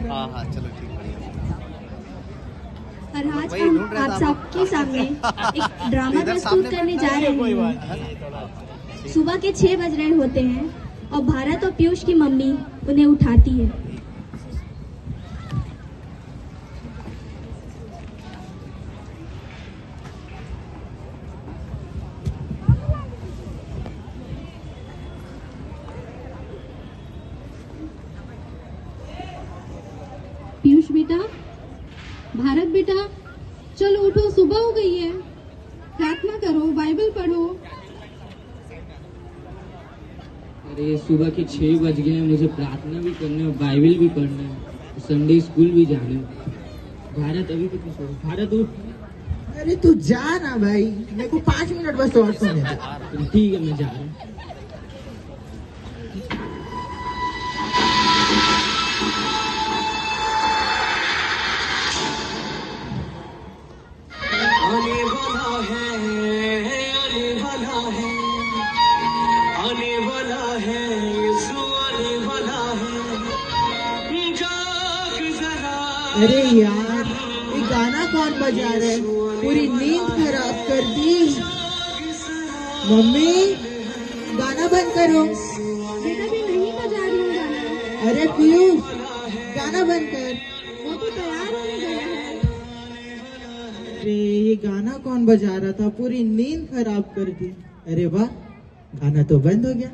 हाँ हाँ चलो ठीक है। और आज हम आप सबके सामने एक ड्रामा प्रस्तुत करने जा रहे हैं। सुबह के 6 बज रहे होते हैं और भारत और पीयूष की मम्मी उन्हें उठाती है। पीयूष बेटा, भारत बेटा, चलो उठो, सुबह हो गई है। प्रार्थना करो, बाइबल पढ़ो। अरे सुबह के 6 बज गए हैं, मुझे प्रार्थना भी करना है, बाइबल भी पढ़ना है, संडे स्कूल भी जाना है। भारत अभी तक नहीं सोया। भारत उठ। अरे तू जा ना भाई, मेरे को 5 मिनट बस और सोने दे। ठीक है, मैं जा रहा हूँ। आने वाला है, आने वाला है, आने वाला है, यीशु आने वाला है, जाग जरा। अरे यार, ये गाना कौन बजा रहा है? पूरी नींद खराब कर दी। मम्मी, गाना बंद करो। बेटा भी नहीं बजा रही हूँ गाना। अरे पीयूष, गाना बंद कर। वो तो तैयार होने गया है। अरे ये गाना कौन बजा रहा था? पूरी नींद खराब कर दी। अरे वाह, गाना तो बंद हो गया।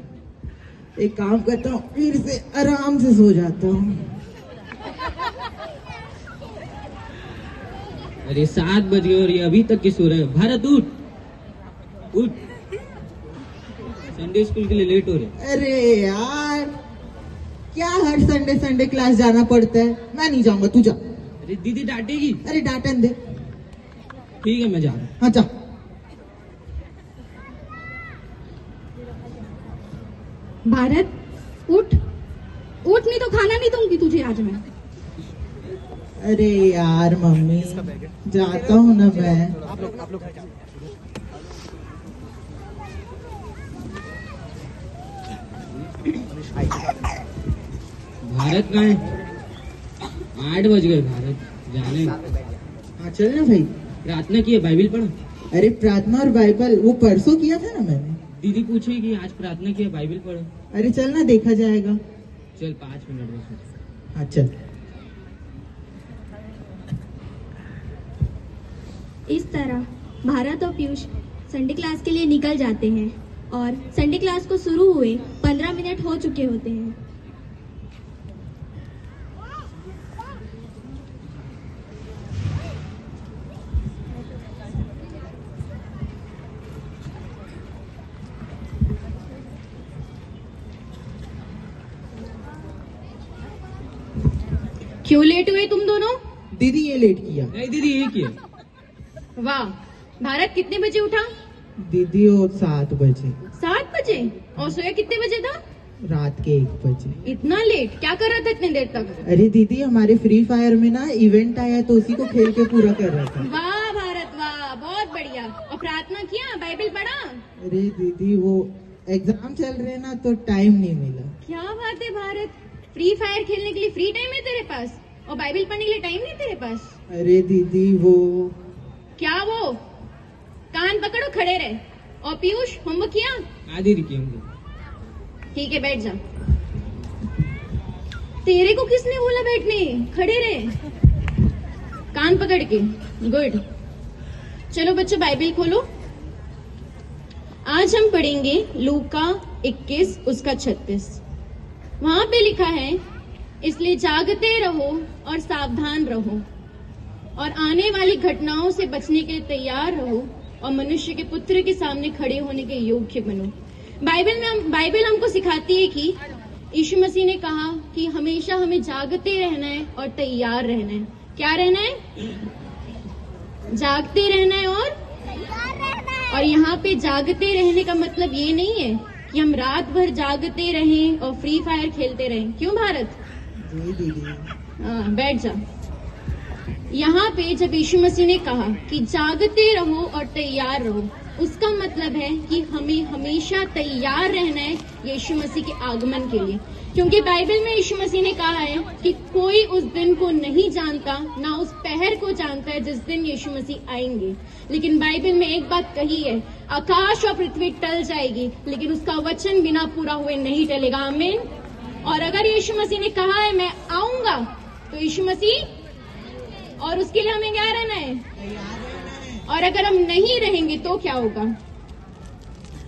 एक काम करता हूँ, फिर से आराम से सो जाता हूँ। अरे 7 बज गए और ये अभी तक की सो रहा है। भारत उठ, उठ, संडे स्कूल के लिए लेट हो रहे। अरे यार, क्या हर संडे संडे क्लास जाना पड़ता है? मैं नहीं जाऊंगा, तू जा। अरे दीदी डांटेगी। अरे डांटन दे। ठीक है, मैं जा रहा हूँ। हाँ जा। भारत उठ, उठ, नहीं तो खाना नहीं दूंगी तुझे आज मैं। अरे यार मम्मी, जाता हूँ ना मैं। भारत कहाँ है? 8 बज गए। भारत जाने। हाँ चल ना भाई। प्रार्थना की है, बाइबल पढ़ो। अरे प्रार्थना और बाइबल वो परसों किया था ना मैंने। दीदी पूछेगी आज प्रार्थना की है, बाइबल पढ़ो। अरे चल ना, देखा जाएगा। चल 5 मिनट बस। हाँ चल। इस तरह भारत और पीयूष संडे क्लास के लिए निकल जाते हैं और संडे क्लास को शुरू हुए 15 मिनट हो चुके होते हैं। क्यों लेट हुए तुम दोनों? दीदी ये लेट किया। नहीं दीदी, ये किया। वाह। भारत कितने बजे उठा? दीदी वो 7 बजे। 7 बजे? और सोया कितने बजे था? रात के 1 बजे। इतना लेट क्या कर रहा था इतने देर तक? अरे दीदी, हमारे फ्री फायर में ना इवेंट आया तो उसी को खेल के पूरा कर रहा था। वाह भारत वाह, बहुत बढ़िया। और प्रार्थना किया, बाइबल पढ़ा? अरे दीदी, वो एग्जाम चल रहे ना तो टाइम नहीं मिला। क्या बात है भारत, फ्री फायर खेलने के लिए फ्री टाइम है तेरे पास और बाइबल पढ़ने के लिए टाइम नहीं तेरे पास? अरे दीदी वो क्या वो? कान पकड़ो, खड़े रहे। और पीयूष, होमवर्क किया? हाँ दीदी किया हमने। ठीक है, बैठ जा। तेरे को किसने बोला बैठने? खड़े रहे, कान पकड़ के। गुड। चलो बच्चों, बाइबल खोलो। आज हम पढ़ेंगे लूका 21 उसका 36। वहां पे लिखा है, इसलिए जागते रहो और सावधान रहो और आने वाली घटनाओं से बचने के लिए तैयार रहो और मनुष्य के पुत्र के सामने खड़े होने के योग्य बनो। बाइबल हमको सिखाती है कि यीशु मसीह ने कहा कि हमेशा हमें जागते रहना है और तैयार रहना है। क्या रहना है? जागते रहना है और यहाँ पे जागते रहने का मतलब ये नहीं है कि हम रात भर जागते रहें और फ्री फायर खेलते रहें। क्यों भारत? जी दीदी। हाँ, बैठ जा। यहाँ पे जब यीशु मसीह ने कहा कि जागते रहो और तैयार रहो, उसका मतलब है कि हमें हमेशा तैयार रहना है यीशु मसीह के आगमन के लिए, क्योंकि बाइबल में यीशु मसीह ने कहा है कि कोई उस दिन को नहीं जानता, ना उस पहर को जानता है जिस दिन यीशु मसीह आएंगे। लेकिन बाइबल में एक बात कही है, आकाश और पृथ्वी टल जाएगी लेकिन उसका वचन बिना पूरा हुए नहीं टलेगा। आमीन। और अगर यीशु मसीह ने कहा है मैं आऊंगा, तो यीशु मसीह, और उसके लिए हमें क्या रहना है, और अगर हम नहीं रहेंगे तो क्या होगा।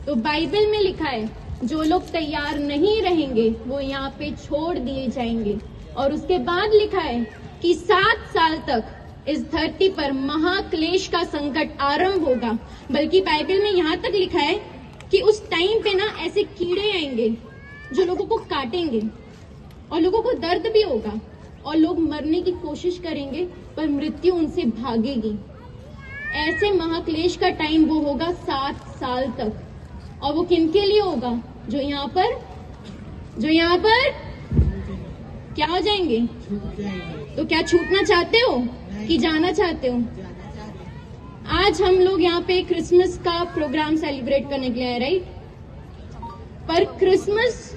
तो बाइबल में लिखा है जो लोग तैयार नहीं रहेंगे वो यहाँ पे छोड़ दिए जाएंगे। और उसके बाद लिखा है कि 7 साल तक इस धरती पर महाक्लेश का संकट आरंभ होगा। बल्कि बाइबल में यहाँ तक लिखा है कि उस टाइम पे ना ऐसे कीड़े आएंगे जो लोगों को काटेंगे और लोगों को दर्द भी होगा और लोग मरने की कोशिश करेंगे पर मृत्यु उनसे भागेगी। ऐसे महाक्लेश का टाइम वो होगा 7 साल तक। और वो किन के लिए होगा? जो यहाँ पर क्या हो जाएंगे? तो क्या छूटना चाहते हो कि जाना चाहते हो? आज हम लोग यहाँ पे क्रिसमस का प्रोग्राम सेलिब्रेट करने के लिए आए, राइट? पर क्रिसमस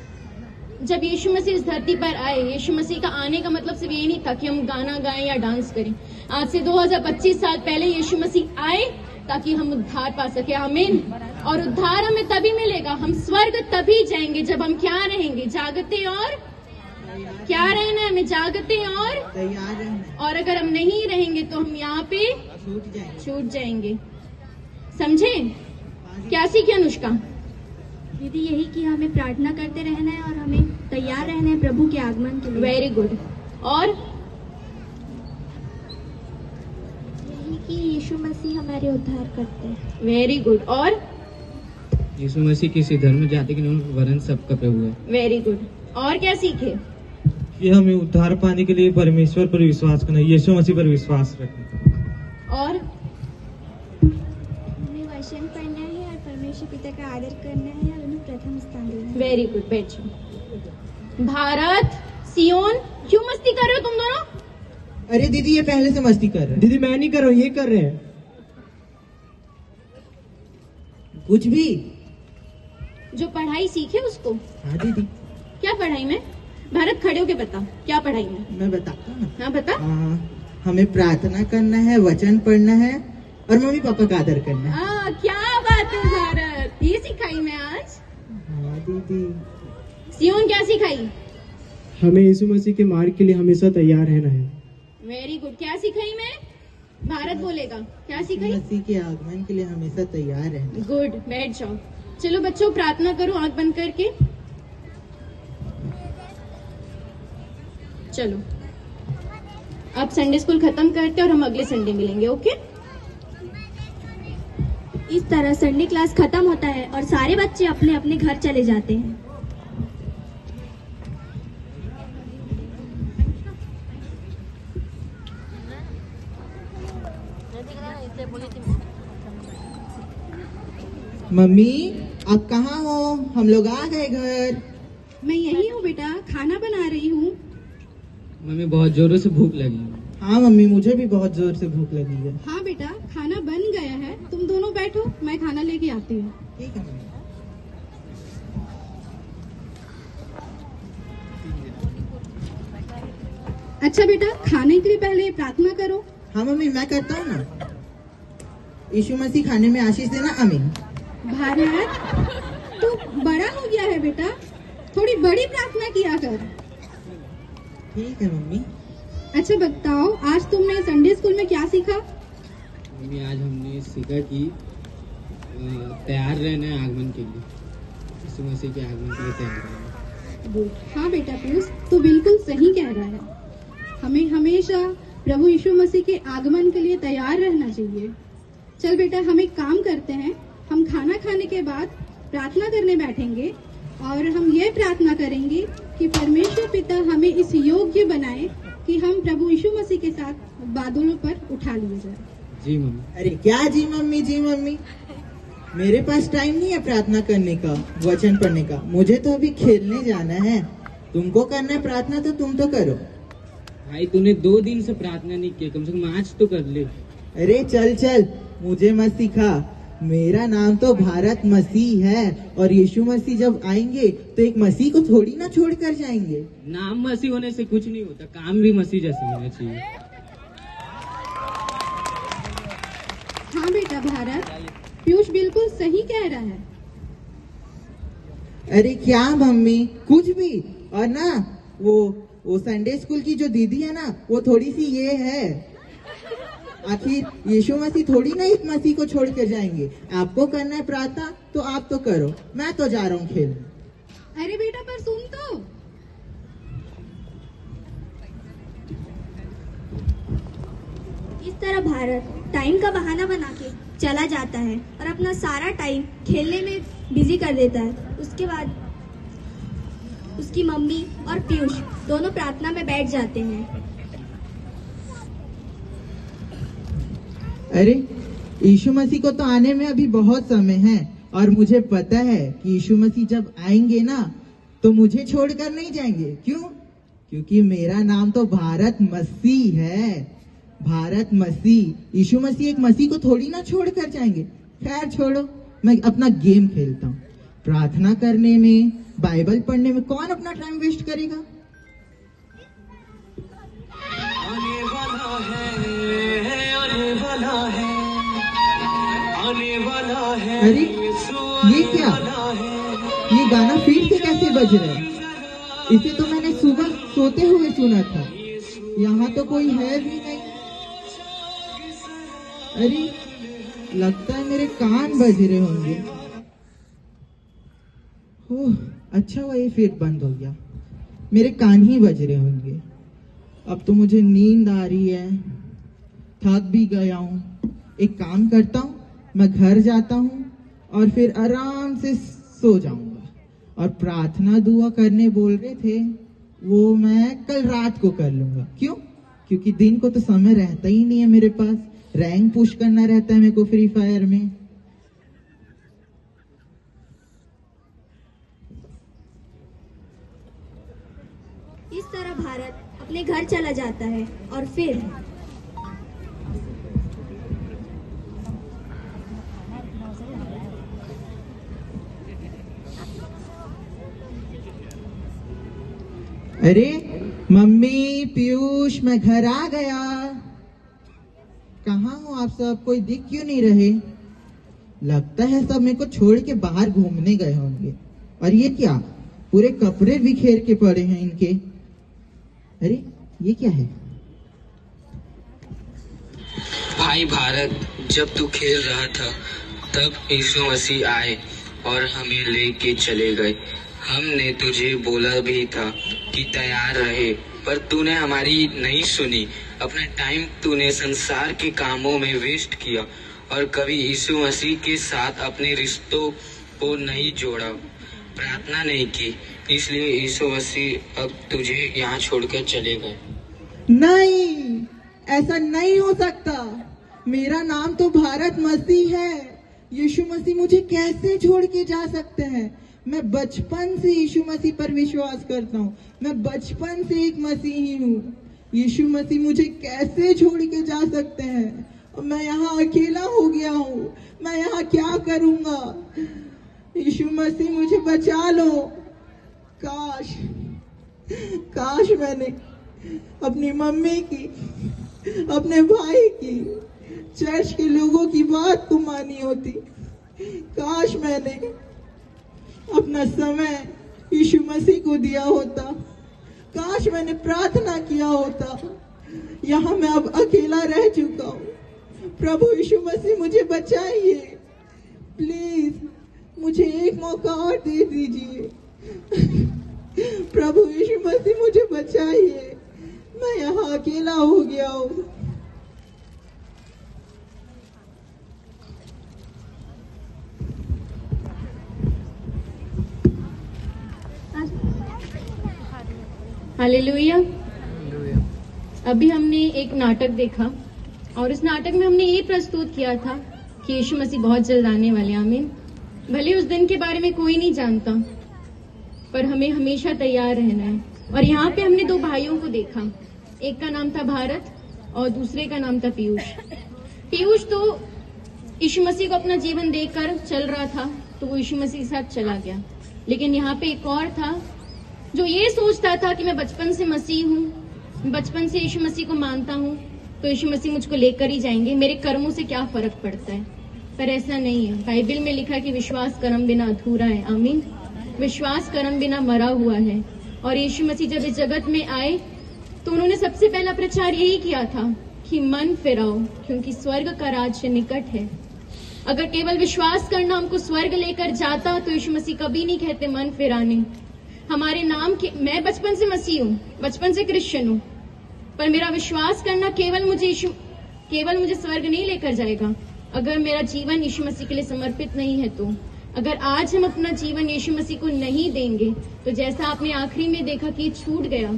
जब यीशु मसीह इस धरती पर आए, यीशु मसीह का आने का मतलब सिर्फ ये नहीं था कि हम गाना गाएं या डांस करें। आज से 2025 साल पहले यीशु मसीह आए ताकि हम उद्धार पा सके। आमीन। और उद्धार हमें तभी मिलेगा, हम स्वर्ग तभी जाएंगे जब हम क्या रहेंगे? जागते और क्या रहना है? हमें जागते और तैयार रहना। और अगर हम नहीं रहेंगे तो हम यहाँ पे छूट जाएंगे। समझे? क्या सीखे अनुष्का? दीदी यही कि हमें प्रार्थना करते रहना है और हमें तैयार रहना है प्रभु के आगमन के लिए। Very good. और यही कि यीशु मसीह हमारे उद्धार करते हैं। Very good. और यीशु मसीह किसी धर्म जाति के नहीं वरन सबका प्रभु है। Very good. और क्या सीखे? कि हमें उद्धार पाने के लिए परमेश्वर पर विश्वास करना, यीशु मसीह पर विश्वास रखना। और हमें वचन पढ़ना है और परमेश्वर पिता का आदर करना है और उन्हें प्रथम स्थान देना है। Very good. बैठ जाओ। भारत, सियोन, क्यों मस्ती कर रहे हो तुम दोनों? अरे दीदी ये पहले से मस्ती कर रहे हैं। दीदी मैं नहीं कर रहा हूँ, ये कर रहे हैं। कुछ भी। जो पढ़ाई सीखे उसको। हाँ दीदी क्या पढ़ाई में? भारत खड़े होके बता, क्या पढ़ाई में? मैं बताता हूँ ना। हाँ बता। हमें प्रार्थना करना है, वचन पढ़ना है और मम्मी पापा का आदर करना है। क्या बात है भारत, ये सिखाई मैं आज। हाँ दीदी। सियोन क्या सिखाई? हमें यीशु मसीह के मार्ग के लिए हमेशा तैयार रहना है। Very good. क्या सिखाई मैं? भारत बोलेगा। क्या सिखाई? मसीह के आगमन के लिए हमेशा तैयार रहना। गुड। बैठ जाओ। चलो बच्चों प्रार्थना करो आंख बंद करके। चलो अब संडे स्कूल खत्म करते हैं और हम अगले संडे मिलेंगे। ओके? इस तरह संडे क्लास खत्म होता है और सारे बच्चे अपने अपने घर चले जाते हैं। मम्मी आप कहाँ हो? हम लोग आ गए घर। मैं यही हूँ बेटा, खाना बना रही हूँ। मम्मी बहुत जोरों से भूख लगी है। हाँ मम्मी मुझे भी बहुत जोर से भूख लगी है। हाँ बेटा खाना बन गया है, तुम दोनों बैठो, मैं खाना लेके आती हूँ। ठीक है मम्मी। अच्छा बेटा खाने के लिए पहले प्रार्थना करो। हाँ मम्मी मैं करता हूँ ना। यीशु मसीह खाने में आशीष देना। आमीन। भारत तू बड़ा हो गया है बेटा, थोड़ी बड़ी प्रार्थना किया कर। ठीक है मम्मी। अच्छा बताओ आज तुमने संडे स्कूल में क्या सीखा? मम्मी आज हमने सीखा कि तैयार रहना है आगमन के लिए, यीशु मसीह के आगमन के लिए तैयार रहना। हाँ बेटा पीयूष तू बिल्कुल सही कह रहा है, हमें हमेशा प्रभु यीशु मसीह के आगमन के लिए तैयार रहना चाहिए। चल बेटा हम एक काम करते हैं, हम खाना खाने के बाद प्रार्थना करने बैठेंगे और हम ये प्रार्थना करेंगे कि परमेश्वर पिता हमें इस योग्य बनाए कि हम प्रभु यीशु मसीह के साथ बादलों पर उठा लिए जाए। जी मम्मी। अरे क्या जी मम्मी जी मम्मी, मेरे पास टाइम नहीं है प्रार्थना करने का, वचन पढ़ने का। मुझे तो अभी खेलने जाना है। तुमको करना है प्रार्थना तो तुम तो करो। भाई तूने 2 दिन से प्रार्थना नहीं की, कम से कम आज तो कर ले। अरे चल चल मुझे मत सिखा, मेरा नाम तो भारत मसीह है और यीशु मसीह जब आएंगे तो एक मसीह को थोड़ी ना छोड़ कर जाएंगे। नाम मसीह होने से कुछ नहीं होता, काम भी मसीह जैसे होना चाहिए। हाँ बेटा भारत, पीयूष बिल्कुल सही कह रहा है। अरे क्या मम्मी, कुछ भी। और ना वो संडे स्कूल की जो दीदी है ना, वो थोड़ी सी ये है। आखिर यीशु मसीह थोड़ी ना एक मसीह को छोड़ कर जाएंगे। आपको करना है प्रार्थना तो आप तो करो, मैं तो जा रहा हूँ खेलने। अरे बेटा पर सुन तो। इस तरह भारत टाइम का बहाना बना के चला जाता है और अपना सारा टाइम खेलने में बिजी कर देता है। उसके बाद उसकी मम्मी और पीयूष दोनों प्रार्थना में बैठ जाते हैं। अरे यीशु मसीह को तो आने में अभी बहुत समय है और मुझे पता है कि यीशु मसीह जब आएंगे ना तो मुझे छोड़कर नहीं जाएंगे। क्यों? क्योंकि मेरा नाम तो भारत मसीह है। भारत मसीह, यीशु मसीह एक मसीह को थोड़ी ना छोड़कर जाएंगे। खैर छोड़ो, मैं अपना गेम खेलता हूँ। प्रार्थना करने में, बाइबल पढ़ने में कौन अपना टाइम वेस्ट करेगा? आने वाला है, आने वाला है, आने वाला है। अरे ये क्या? ये गाना फिर से कैसे बज रहा है? इसे तो मैंने सुबह सोते हुए सुना था। यहाँ तो कोई है भी नहीं। अरे लगता है मेरे कान बज रहे होंगे। ओह अच्छा हुआ ये फिर बंद हो गया। मेरे कान ही बज रहे होंगे। अब तो मुझे नींद आ रही है, थक भी गया हूँ। एक काम करता हूँ, मैं घर जाता हूँ और फिर आराम से सो जाऊंगा। और प्रार्थना दुआ करने बोल रहे थे, वो मैं कल रात को कर लूंगा। क्यों? क्योंकि दिन को तो समय रहता ही नहीं है मेरे पास। रैंक पुश करना रहता है मेरे को फ्री फायर में। इस तरह भारत अपने घर चला जाता है और फिर अरे मम्मी, पीयूष, मैं घर आ गया। कहाँ हो आप सब? कोई दिख क्यों नहीं रहे? लगता है सब मेरे को छोड़ के बाहर घूमने गए होंगे। और ये क्या, पूरे कपड़े बिखेर के पड़े हैं इनके। अरे ये क्या है? भाई भारत, जब तू खेल रहा था तब यीशु मसीह आए और हमें लेके चले गए। हमने तुझे बोला भी था कि तैयार रहे, पर तूने हमारी नहीं सुनी। अपना टाइम तूने संसार के कामों में वेस्ट किया और कभी यीशु मसीह के साथ अपने रिश्तों को नहीं जोड़ा, प्रार्थना नहीं की। इसलिए यीशु मसीह अब तुझे यहाँ छोड़कर चले गए। नहीं, ऐसा नहीं हो सकता। मेरा नाम तो भारत मसीह है। यीशु मसीह मुझे कैसे छोड़ के जा सकते हैं? मैं बचपन से यीशु मसीह पर विश्वास करता हूँ। मैं बचपन से एक मसीही हूँ। यीशु मसीह मुझे कैसे छोड़ के जा सकते हैं? मैं यहाँ अकेला हो गया हूँ। मैं यहाँ क्या करूँगा? यीशु मसीह मुझे बचा लो। काश मैंने अपनी मम्मी की, अपने भाई की, चर्च के लोगों की बात को मानी होती। काश मैंने अपना समय यीशु मसीह को दिया होता। काश मैंने प्रार्थना किया होता। यहाँ मैं अब अकेला रह चुका हूँ। प्रभु यीशु मसीह मुझे बचाइए। प्लीज मुझे एक मौका और दे दीजिए। प्रभु यीशु मसीह मुझे बचाइए। मैं यहाँ अकेला हो गया हूँ। हालेलुया। अभी हमने एक नाटक देखा और इस नाटक में हमने ये प्रस्तुत किया था कि यीशु मसीह बहुत जल्द आने वाले। आमीन। भले उस दिन के बारे में कोई नहीं जानता, पर हमें हमेशा तैयार रहना है। और यहाँ पे हमने दो भाइयों को देखा, एक का नाम था भारत और दूसरे का नाम था पीयूष। पीयूष तो यीशु मसीह को अपना जीवन देकर चल रहा था तो वो यीशु मसीह के साथ चला गया। लेकिन यहाँ पे एक और था जो ये सोचता था कि मैं बचपन से मसीह हूँ, बचपन से यीशु मसीह को मानता हूँ, तो यीशु मसीह मुझको लेकर ही जाएंगे, मेरे कर्मों से क्या फर्क पड़ता है। पर ऐसा नहीं है। बाइबल में लिखा कि विश्वास कर्म बिना अधूरा है। आमीन। विश्वास कर्म बिना मरा हुआ है। और यीशु मसीह जब इस जगत में आए तो उन्होंने सबसे पहला प्रचार यही किया था कि मन फिराओ, क्योंकि स्वर्ग का राज्य निकट है। अगर केवल विश्वास करना हमको स्वर्ग लेकर जाता तो यीशु मसीह कभी नहीं कहते मन फिराने। हमारे नाम के, मैं बचपन से मसीह हूँ, बचपन से क्रिश्चियन हूँ, पर मेरा विश्वास करना केवल मुझे स्वर्ग नहीं लेकर जाएगा अगर मेरा जीवन यीशु मसीह के लिए समर्पित नहीं है। तो अगर आज हम अपना जीवन यीशु मसीह को नहीं देंगे तो जैसा आपने आखिरी में देखा कि छूट गया,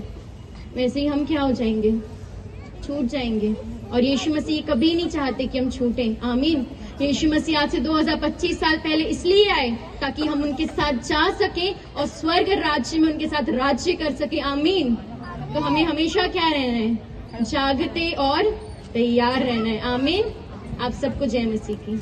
वैसे ही हम क्या हो जाएंगे, छूट जाएंगे। और यीशु मसीह कभी नहीं चाहते कि हम छूटें। आमीन। यीशु मसीह आज से 2025 साल पहले इसलिए आए ताकि हम उनके साथ जा सके और स्वर्ग राज्य में उनके साथ राज्य कर सके। आमीन। तो हमें हमेशा क्या रहना है, जागते और तैयार रहना है। आमीन। आप सबको जय मसीह की।